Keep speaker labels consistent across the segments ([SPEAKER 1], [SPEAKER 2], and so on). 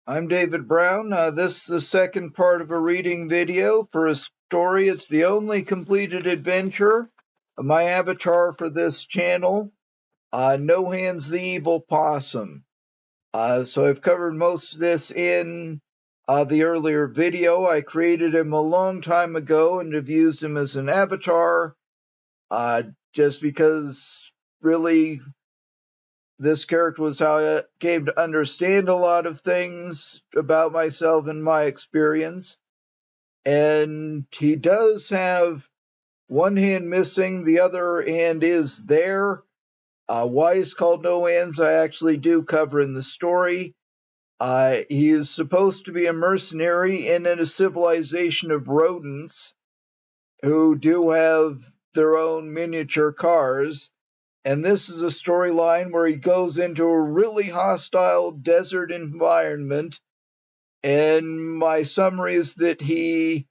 [SPEAKER 1] I'm David Brown. This is the second part of a reading video for a story. It's the only completed adventure of my avatar for this channel, No Hands the Evil Possum. So I've covered most of this in the earlier video. I created him a long time ago and have used him as an avatar just because really this character was how I came to understand a lot of things about myself and my experience. And he does have one hand missing, the other hand is there. Why he's called No Hands, I actually do cover in the story. He is supposed to be a mercenary in a civilization of rodents who do have their own miniature cars. And this is a storyline where he goes into a really hostile desert environment. And my summary is that he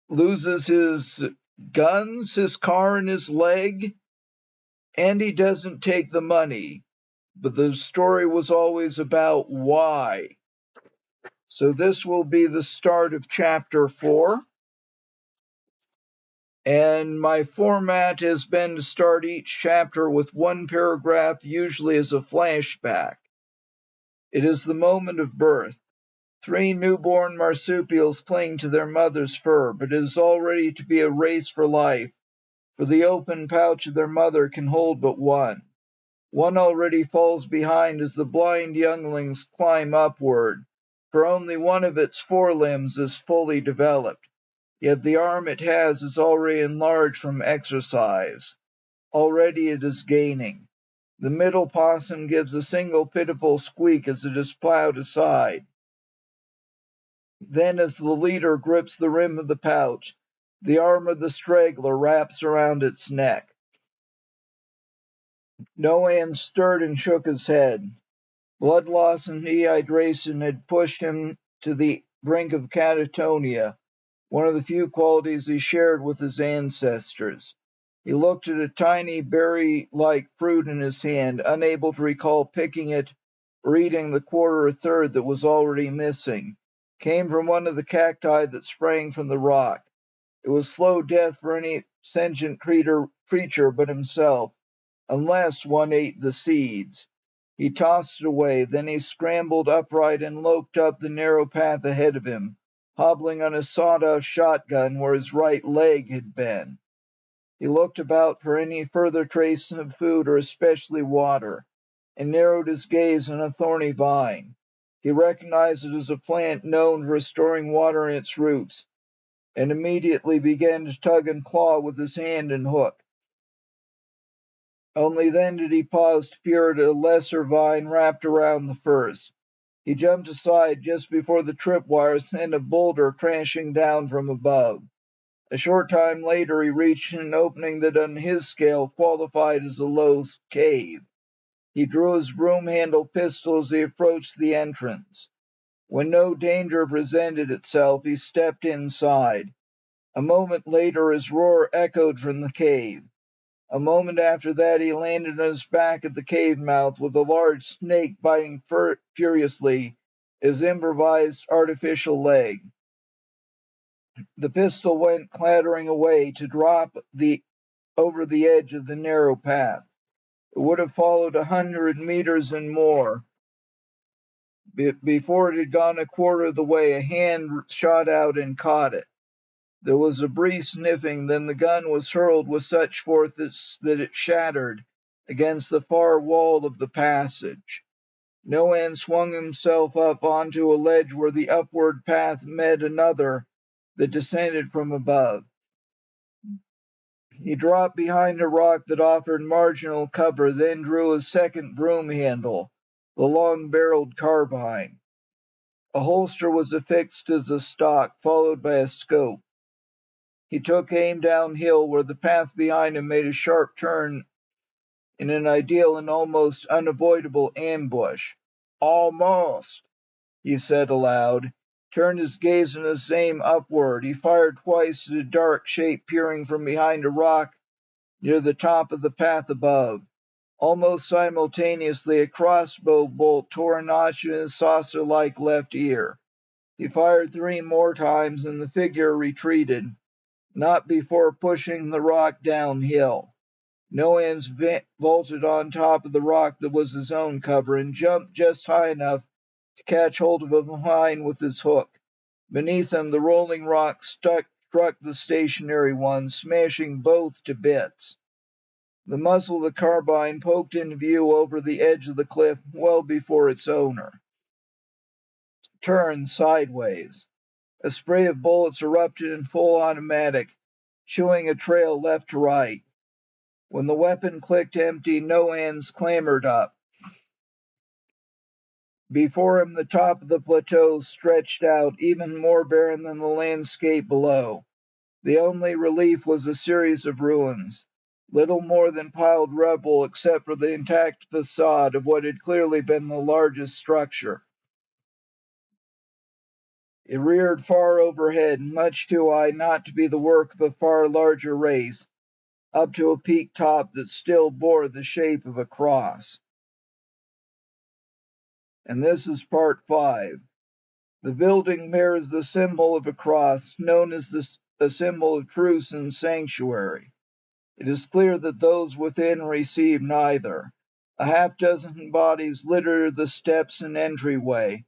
[SPEAKER 1] loses his guns, his car, and his leg, and he doesn't take the money. But the story was always about why. So this will be the start of chapter 4. And my format has been to start each chapter with one paragraph, usually as a flashback. It is the moment of birth. 3 newborn marsupials cling to their mother's fur, but it is already to be a race for life, for the open pouch of their mother can hold but one. One already falls behind as the blind younglings climb upward, for only one of its forelimbs is fully developed. Yet the arm it has is already enlarged from exercise. Already it is gaining. The middle possum gives a single pitiful squeak as it is plowed aside. Then, as the leader grips the rim of the pouch, the arm of the straggler wraps around its neck. No Hands stirred and shook his head. Blood loss and dehydration had pushed him to the brink of catatonia, one of the few qualities he shared with his ancestors. He looked at a tiny berry-like fruit in his hand, unable to recall picking it or eating the quarter or third that was already missing. Came from one of the cacti that sprang from the rock. It was slow death for any sentient creature but himself, unless one ate the seeds. He tossed it away, then he scrambled upright and loped up the narrow path ahead of him, hobbling on a sawed-off shotgun where his right leg had been. He looked about for any further trace of food or especially water, and narrowed his gaze on a thorny vine. He recognized it as a plant known for storing water in its roots, and immediately began to tug and claw with his hand and hook. Only then did he pause to peer at a lesser vine wrapped around the first. He jumped aside just before the tripwire sent a boulder crashing down from above. A short time later he reached an opening that on his scale qualified as a low cave. He drew his broom-handled pistol as he approached the entrance. When no danger presented itself, he stepped inside. A moment later his roar echoed from the cave. A moment after that he landed on his back at the cave mouth with a large snake biting furiously his improvised artificial leg. The pistol went clattering away to drop over the edge of the narrow path. It would have followed 100 meters and more. Before it had gone a quarter of the way, a hand shot out and caught it. There was a brief sniffing, then the gun was hurled with such force that it shattered against the far wall of the passage. No Hands swung himself up onto a ledge where the upward path met another that descended from above. He dropped behind a rock that offered marginal cover, then drew a second broom handle, the long-barreled carbine. A holster was affixed as a stock, followed by a scope. He took aim downhill where the path behind him made a sharp turn in an ideal and almost unavoidable ambush. Almost, he said aloud, turned his gaze and his aim upward. He fired twice at a dark shape peering from behind a rock near the top of the path above. Almost simultaneously, a crossbow bolt tore a notch in his saucer-like left ear. He fired 3 more times, and the figure retreated, not before pushing the rock downhill. Noan's vaulted on top of the rock that was his own cover and jumped just high enough to catch hold of a vine with his hook. Beneath him, the rolling rock struck the stationary one, smashing both to bits. The muzzle of the carbine poked into view over the edge of the cliff well before its owner. Turned sideways. A spray of bullets erupted in full automatic, chewing a trail left to right. When the weapon clicked empty, Noan's clambered up. Before him, the top of the plateau stretched out, even more barren than the landscape below. The only relief was a series of ruins, little more than piled rubble except for the intact facade of what had clearly been the largest structure. It reared far overhead, much too high not to be the work of a far larger race, up to a peak top that still bore the shape of a cross. And this is part 5. The building bears the symbol of a cross, known as a symbol of truce and sanctuary. It is clear that those within receive neither. A half-dozen bodies litter the steps and entryway,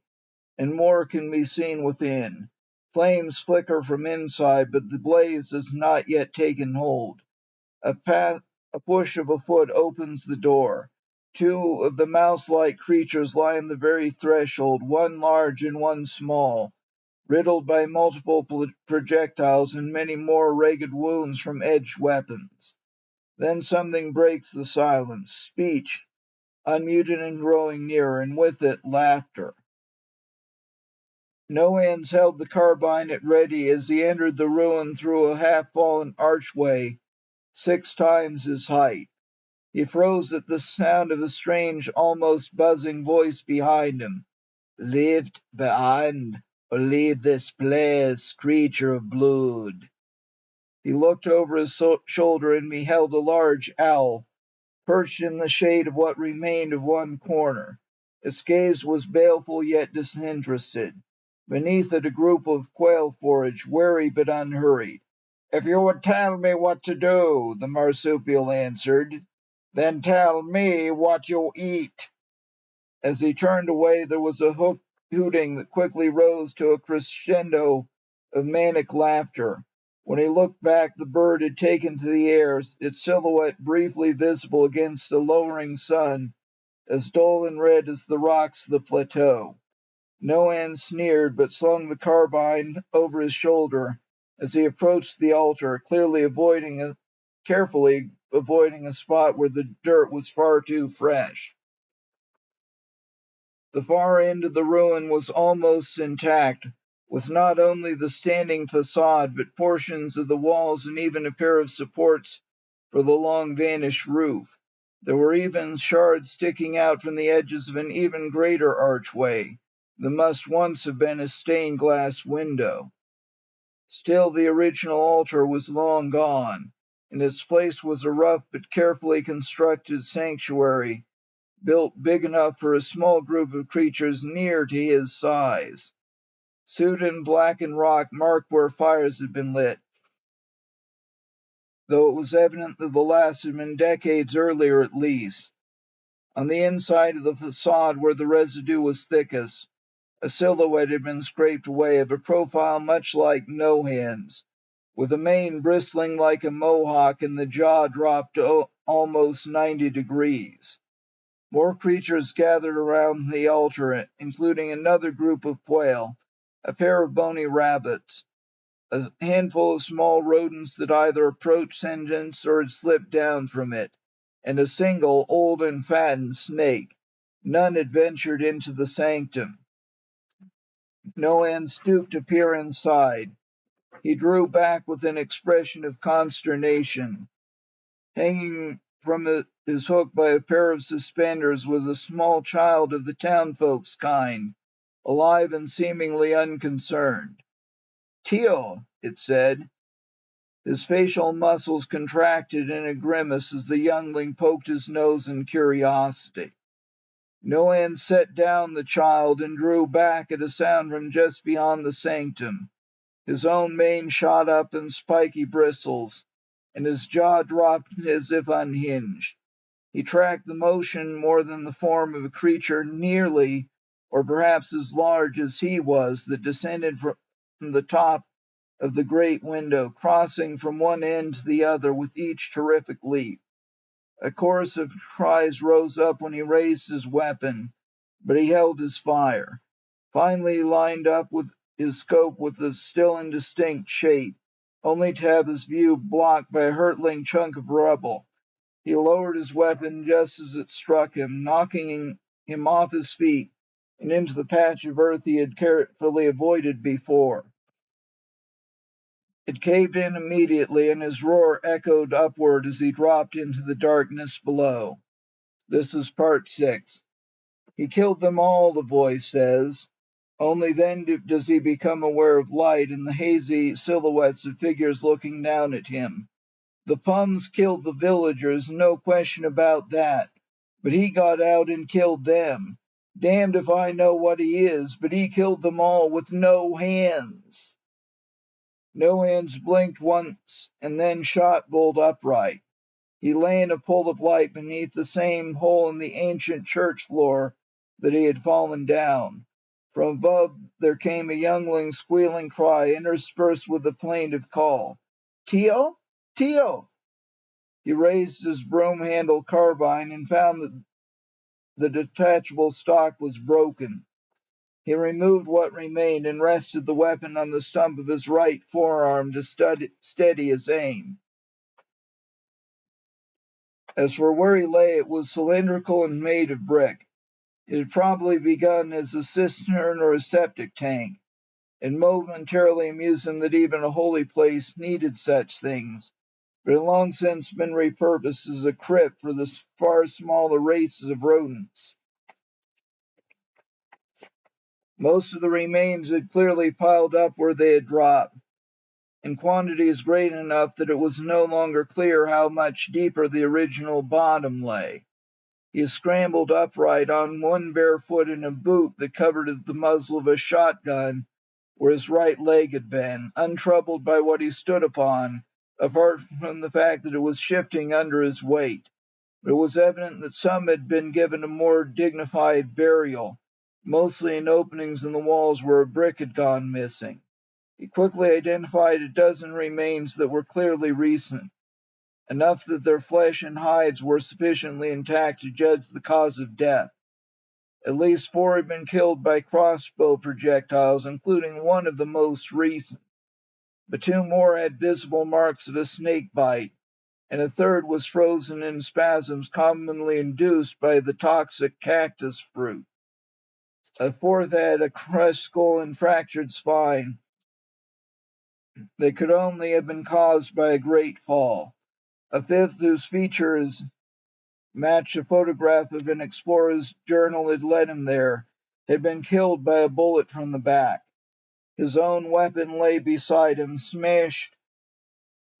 [SPEAKER 1] and more can be seen within. Flames flicker from inside, but the blaze has not yet taken hold. A push of a foot opens the door. 2 of the mouse-like creatures lie on the very threshold, one large and one small, riddled by multiple projectiles and many more ragged wounds from edged weapons. Then something breaks the silence. Speech, unmuted and growing nearer, and with it laughter. Noan's held the carbine at ready as he entered the ruin through a half-fallen archway 6 times his height. He froze at the sound of a strange, almost buzzing voice behind him. "Lift behind, or leave this place, creature of blood." He looked over his shoulder and beheld a large owl, perched in the shade of what remained of one corner. Its gaze was baleful yet disinterested. Beneath it a group of quail foraged, wary but unhurried. "If you would tell me what to do," the marsupial answered, "then tell me what you eat." As he turned away, there was a hooting that quickly rose to a crescendo of manic laughter. When he looked back, the bird had taken to the air, its silhouette briefly visible against a lowering sun, as dull and red as the rocks of the plateau. Noan sneered, but slung the carbine over his shoulder as he approached the altar, carefully avoiding a spot where the dirt was far too fresh. The far end of the ruin was almost intact, with not only the standing facade, but portions of the walls and even a pair of supports for the long vanished roof. There were even shards sticking out from the edges of an even greater archway that must once have been a stained glass window. Still, the original altar was long gone. In its place was a rough but carefully constructed sanctuary, built big enough for a small group of creatures near to his size. Soot and blackened rock marked where fires had been lit, though it was evident that the last had been decades earlier at least. On the inside of the facade, where the residue was thickest, a silhouette had been scraped away of a profile much like Nohan's, with a mane bristling like a mohawk and the jaw dropped to almost 90 degrees. More creatures gathered around the altar, including another group of quail, a pair of bony rabbits, a handful of small rodents that either approached sentience or had slipped down from it, and a single old and fattened snake. None had ventured into the sanctum. Noan stooped to peer inside. He drew back with an expression of consternation. Hanging from his hook by a pair of suspenders was a small child of the townfolk's kind, alive and seemingly unconcerned. "Tio," it said. His facial muscles contracted in a grimace as the youngling poked his nose in curiosity. Noan set down the child and drew back at a sound from just beyond the sanctum. His own mane shot up in spiky bristles, and his jaw dropped as if unhinged. He tracked the motion more than the form of a creature nearly, or perhaps as large as he was, that descended from the top of the great window, crossing from one end to the other with each terrific leap. A chorus of cries rose up when he raised his weapon, but he held his fire. Finally, he lined up with his scope with a still indistinct shape, only to have his view blocked by a hurtling chunk of rubble. He lowered his weapon just as it struck him, knocking him off his feet and into the patch of earth he had carefully avoided before. It caved in immediately, and his roar echoed upward as he dropped into the darkness below. This is part 6. He killed them all, the voice says. Only then does he become aware of light and the hazy silhouettes of figures looking down at him. The Pums killed the villagers, no question about that, but he got out and killed them. Damned if I know what he is, but he killed them all with no hands. No hands blinked once and then shot bolt upright. He lay in a pool of light beneath the same hole in the ancient church floor that he had fallen down. From above there came a youngling's squealing cry, interspersed with a plaintive call. Tio? Tio! He raised his broom-handled carbine and found that the detachable stock was broken. He removed what remained and rested the weapon on the stump of his right forearm to steady his aim. As for where he lay, it was cylindrical and made of brick. It had probably begun as a cistern or a septic tank. It momentarily amused him that even a holy place needed such things, but had long since been repurposed as a crypt for the far smaller races of rodents. Most of the remains had clearly piled up where they had dropped, in quantities great enough that it was no longer clear how much deeper the original bottom lay. He scrambled upright on one bare foot in a boot that covered the muzzle of a shotgun where his right leg had been, untroubled by what he stood upon, apart from the fact that it was shifting under his weight. But it was evident that some had been given a more dignified burial, mostly in openings in the walls where a brick had gone missing. He quickly identified a dozen remains that were clearly recent, enough that their flesh and hides were sufficiently intact to judge the cause of death. At least 4 had been killed by crossbow projectiles, including one of the most recent. But 2 more had visible marks of a snake bite, and a third was frozen in spasms commonly induced by the toxic cactus fruit. A fourth had a crushed skull and fractured spine that could only have been caused by a great fall. A fifth, whose features matched a photograph of an explorer's journal had led him there, had been killed by a bullet from the back. His own weapon lay beside him, smashed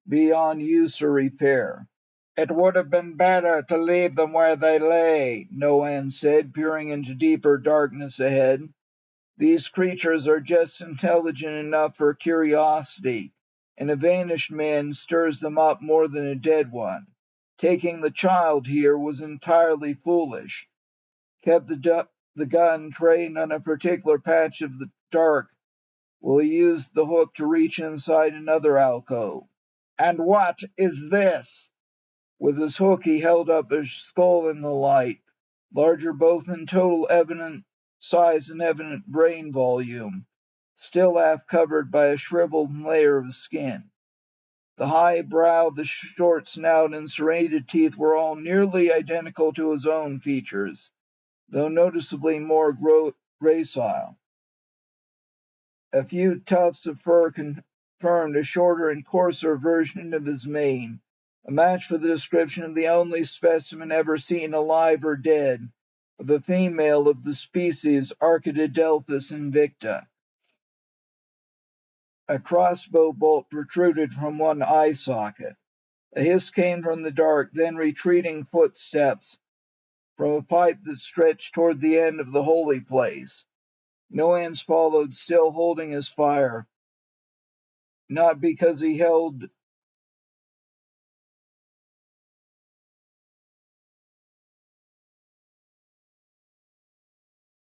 [SPEAKER 1] beyond use or repair. It would have been better to leave them where they lay, Noan said, peering into deeper darkness ahead. These creatures are just intelligent enough for curiosity, and a vanished man stirs them up more than a dead one. Taking the child here was entirely foolish. Kept the gun trained on a particular patch of the dark while he used the hook to reach inside another alcove. And what is this? With his hook he held up a skull in the light, larger both in total evident size and evident brain volume, still half covered by a shriveled layer of skin. The high brow, the short snout, and serrated teeth were all nearly identical to his own features, though noticeably more gracile. A few tufts of fur confirmed a shorter and coarser version of his mane, a match for the description of the only specimen ever seen alive or dead, of a female of the species Archaeodelphis invicta. A crossbow bolt protruded from one eye socket. A hiss came from the dark, then retreating footsteps from a pipe that stretched toward the end of the holy place. Noans followed, still holding his fire, not because he held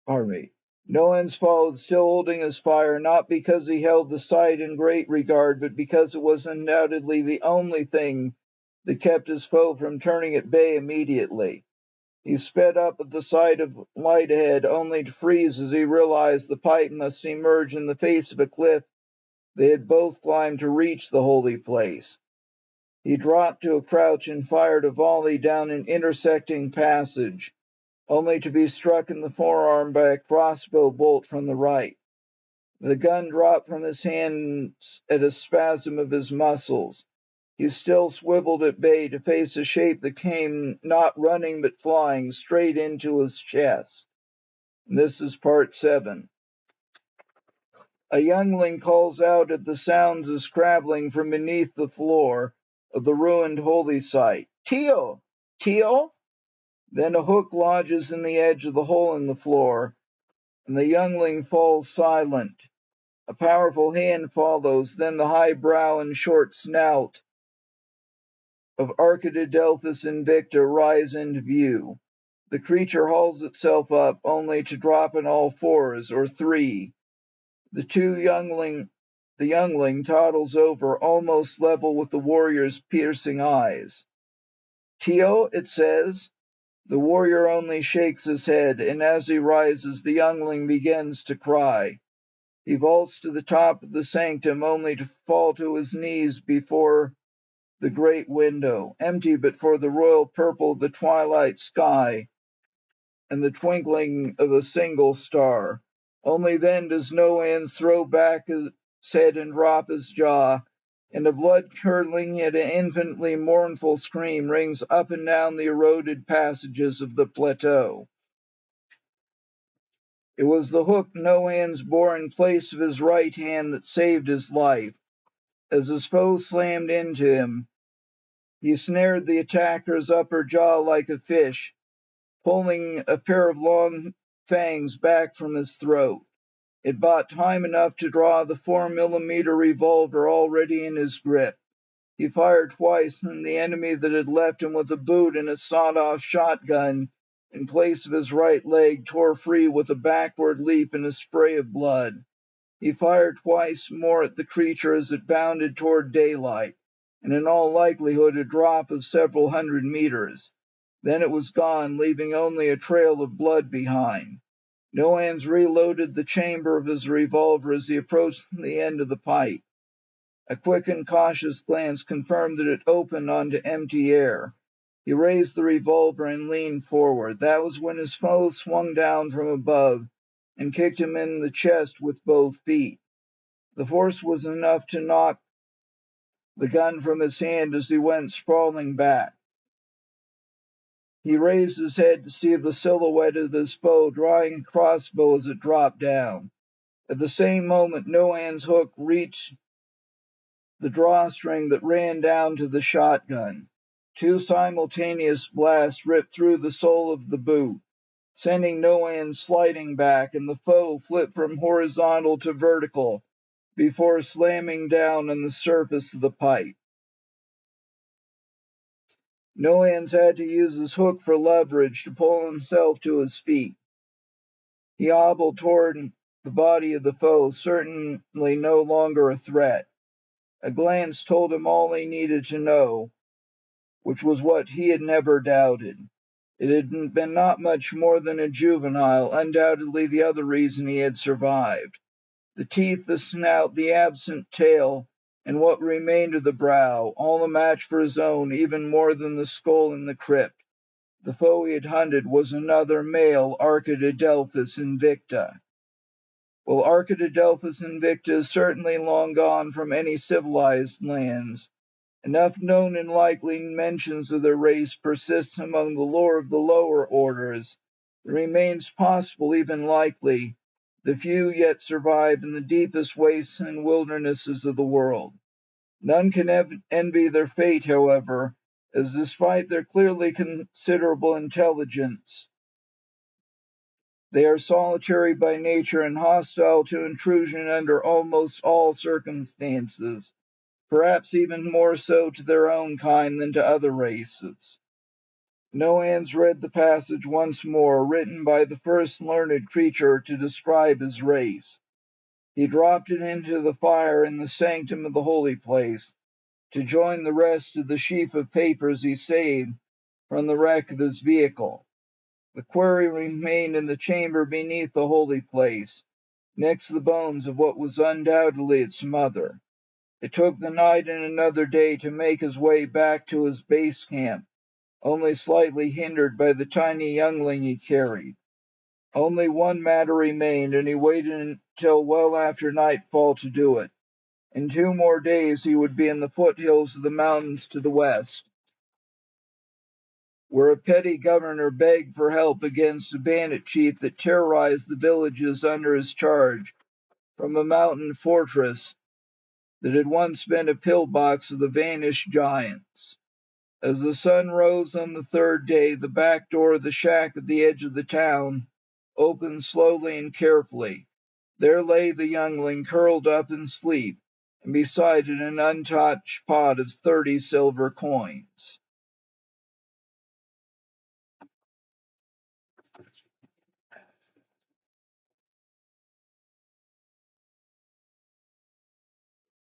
[SPEAKER 1] pardon me. Noans followed, still holding his fire, not because he held the sight in great regard, but because it was undoubtedly the only thing that kept his foe from turning at bay immediately. He sped up at the sight of light ahead, only to freeze as he realized the pipe must emerge in the face of a cliff they had both climbed to reach the holy place. He dropped to a crouch and fired a volley down an intersecting passage, only to be struck in the forearm by a crossbow bolt from the right. The gun dropped from his hands at a spasm of his muscles. He still swiveled at bay to face a shape that came not running but flying straight into his chest. This is part 7. A youngling calls out at the sounds of scrabbling from beneath the floor of the ruined holy site. Tio! Tio! Then a hook lodges in the edge of the hole in the floor, and the youngling falls silent. A powerful hand follows, then the high brow and short snout of Archididelphus invicta rise into view. The creature hauls itself up, only to drop on all fours, or three. The youngling toddles over, almost level with the warrior's piercing eyes. Tio, it says. The warrior only shakes his head, and as he rises, the youngling begins to cry. He vaults to the top of the sanctum, only to fall to his knees before the great window, empty but for the royal purple of the twilight sky and the twinkling of a single star. Only then does Noans throw back his head and drop his jaw, and a blood-curdling yet infinitely mournful scream rings up and down the eroded passages of the plateau. It was the hook Noans bore in place of his right hand that saved his life. As his foe slammed into him, he snared the attacker's upper jaw like a fish, pulling a pair of long fangs back from his throat. It bought time enough to draw the 4mm revolver already in his grip. He fired twice, and the enemy that had left him with a boot and a sawed-off shotgun in place of his right leg tore free with a backward leap and a spray of blood. He fired twice more at the creature as it bounded toward daylight, and in all likelihood a drop of several hundred meters. Then it was gone, leaving only a trail of blood behind. Noans reloaded the chamber of his revolver as he approached the end of the pipe. A quick and cautious glance confirmed that it opened onto empty air. He raised the revolver and leaned forward. That was when his foe swung down from above and kicked him in the chest with both feet. The force was enough to knock the gun from his hand as he went sprawling back. He raised his head to see the silhouette of his foe drawing a crossbow as it dropped down. At the same moment, Noan's hook reached the drawstring that ran down to the shotgun. Two simultaneous blasts ripped through the sole of the boot, sending Noan sliding back, and the foe flipped from horizontal to vertical before slamming down on the surface of the pipe. Noans had to use his hook for leverage to pull himself to his feet. He hobbled toward the body of the foe, certainly no longer a threat. A glance told him all he needed to know, which was what he had never doubted. It had been not much more than a juvenile, undoubtedly the other reason he had survived. The teeth, the snout, the absent tail, and what remained of the brow, all a match for his own, even more than the skull in the crypt. The foe he had hunted was another male Archididelphus invicta. Well, Archididelphus invicta is certainly long gone from any civilized lands. Enough known and likely mentions of their race persist among the lore of the lower orders. It remains possible, even likely, The few yet survive in the deepest wastes and wildernesses of the world. None can envy their fate, however, as despite their clearly considerable intelligence, they are solitary by nature and hostile to intrusion under almost all circumstances, perhaps even more so to their own kind than to other races. Noans read the passage once more, written by the first learned creature to describe his race. He dropped it into the fire in the sanctum of the holy place, to join the rest of the sheaf of papers he saved from the wreck of his vehicle. The quarry remained in the chamber beneath the holy place, next to the bones of what was undoubtedly its mother. It took the night and another day to make his way back to his base camp, only slightly hindered by the tiny youngling he carried. Only one matter remained, and he waited until well after nightfall to do it. In 2 more days he would be in the foothills of the mountains to the west, where a petty governor begged for help against a bandit chief that terrorized the villages under his charge from a mountain fortress that had once been a pillbox of the vanished giants. As the sun rose on the third day, the back door of the shack at the edge of the town opened slowly and carefully. There lay the youngling curled up in sleep, and beside it an untouched pot of 30 silver coins.